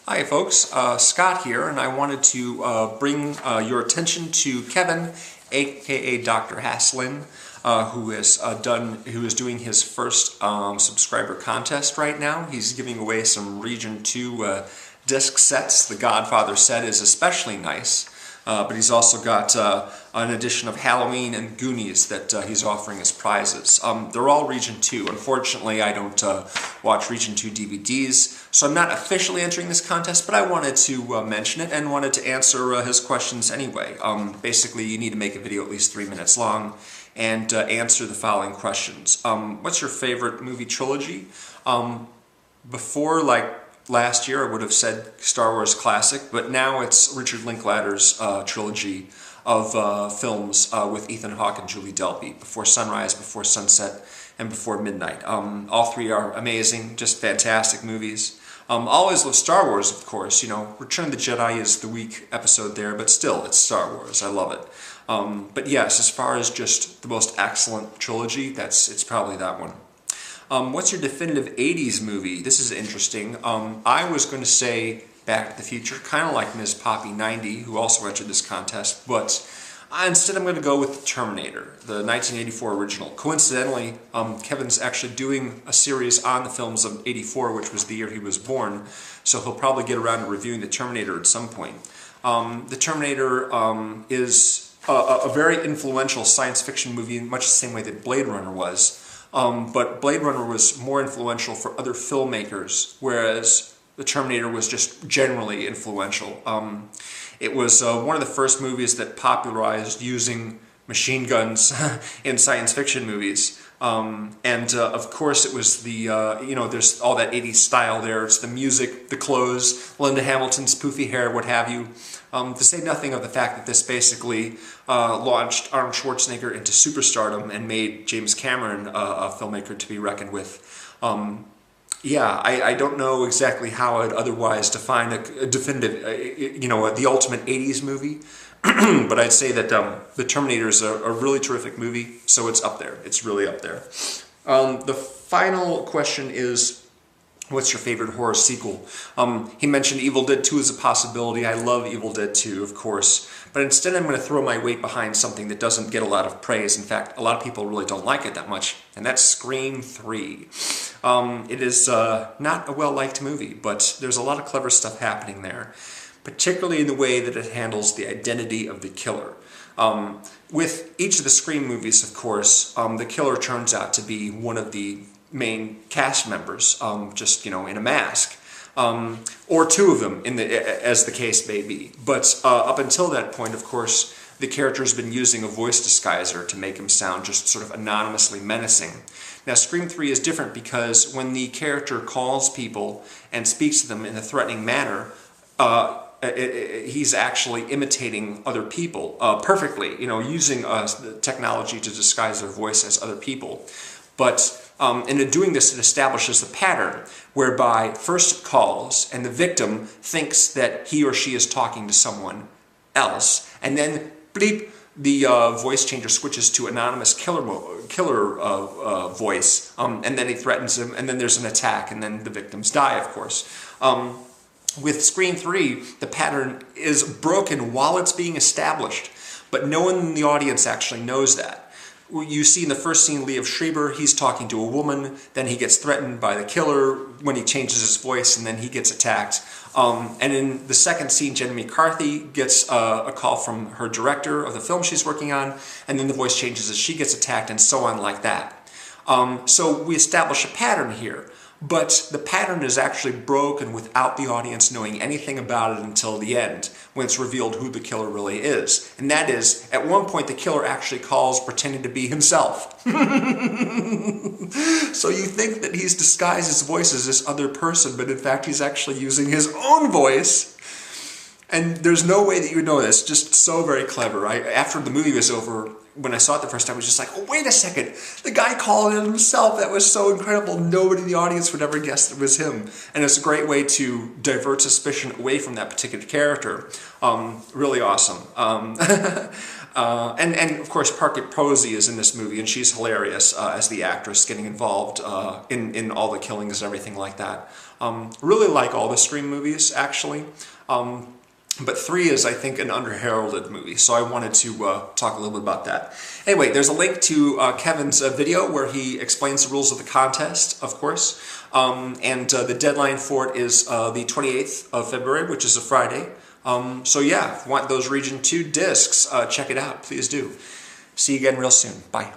Hi folks, Scott here, and I wanted to bring your attention to Kevin, aka DrHasslein's, who is doing his first subscriber contest right now. He's giving away some Region 2 disc sets. The Godfather set is especially nice, but he's also got an edition of Halloween and Goonies that he's offering as prizes. They're all Region 2. Unfortunately, I don't watch Region 2 DVDs, so I'm not officially entering this contest, but I wanted to mention it and wanted to answer his questions anyway. Basically, you need to make a video at least 3 minutes long and answer the following questions. What's your favorite movie trilogy? Before, last year, I would have said Star Wars Classic, but now it's Richard Linklater's trilogy of films with Ethan Hawke and Julie Delpy, Before Sunrise, Before Sunset, and Before Midnight. All three are amazing, just fantastic movies. Always love Star Wars, of course. You know, Return of the Jedi is the weak episode there, but still, it's Star Wars. I love it. But yes, as far as just the most excellent trilogy, it's probably that one. What's your definitive 80s movie? This is interesting. I was going to say Back to the Future, kind of like Ms. Poppy 90, who also entered this contest, but instead I'm going to go with The Terminator, the 1984 original. Coincidentally, Kevin's actually doing a series on the films of '84, which was the year he was born, so he'll probably get around to reviewing The Terminator at some point. The Terminator is a very influential science fiction movie in much the same way that Blade Runner was. But Blade Runner was more influential for other filmmakers, whereas The Terminator was just generally influential. It was one of the first movies that popularized using machine guns in science fiction movies. Of course it was the, there's all that 80s style there. It's the music, the clothes, Linda Hamilton's poofy hair, what have you. To say nothing of the fact that this basically launched Arnold Schwarzenegger into superstardom and made James Cameron a filmmaker to be reckoned with. Yeah, I don't know exactly how I'd otherwise define a definitive, the ultimate 80s movie, but I'd say that The Terminator is a really terrific movie, so it's up there. It's really up there. The final question is, what's your favorite horror sequel? He mentioned Evil Dead 2 as a possibility. I love Evil Dead 2, of course. But instead I'm going to throw my weight behind something that doesn't get a lot of praise. In fact, a lot of people really don't like it that much, and that's Scream 3. It is not a well-liked movie, but there's a lot of clever stuff happening there, particularly in the way that it handles the identity of the killer. With each of the Scream movies, of course, the killer turns out to be one of the main cast members, in a mask, or two of them, as the case may be. But up until that point, of course, the character's been using a voice disguiser to make him sound just sort of anonymously menacing. Now, Scream 3 is different because when the character calls people and speaks to them in a threatening manner, he's actually imitating other people perfectly, using technology to disguise their voice as other people. But in doing this, it establishes a pattern whereby first it calls and the victim thinks that he or she is talking to someone else, and then bleep, the voice changer switches to anonymous killer voice, and then he threatens him, and then there's an attack, and then the victims die, of course. With Scream 3, the pattern is broken while it's being established, but no one in the audience actually knows that. You see in the first scene Liev Schreiber, he's talking to a woman, then he gets threatened by the killer when he changes his voice, and then he gets attacked. And in the second scene, Jenny McCarthy gets a call from her director of the film she's working on, and then the voice changes as she gets attacked, and so on like that. So we establish a pattern here. But the pattern is actually broken without the audience knowing anything about it until the end, when it's revealed who the killer really is. And that is, at one point the killer actually calls pretending to be himself. So you think that he's disguised his voice as this other person, but in fact he's actually using his own voice. And there's no way that you would know this. Just so very clever. After the movie was over, when I saw it the first time, I was just like, oh, wait a second. The guy called it himself. That was so incredible. Nobody in the audience would ever guess it was him. And it's a great way to divert suspicion away from that particular character. Really awesome. And of course Parker Posey is in this movie, and she's hilarious as the actress getting involved in all the killings and everything like that. Really like all the Scream movies, actually. But 3 is, I think, an under-heralded movie, so I wanted to talk a little bit about that. Anyway, there's a link to Kevin's video where he explains the rules of the contest, of course, and the deadline for it is the 28th of February, which is a Friday. So yeah, if you want those Region 2 discs, check it out, please do. See you again real soon. Bye.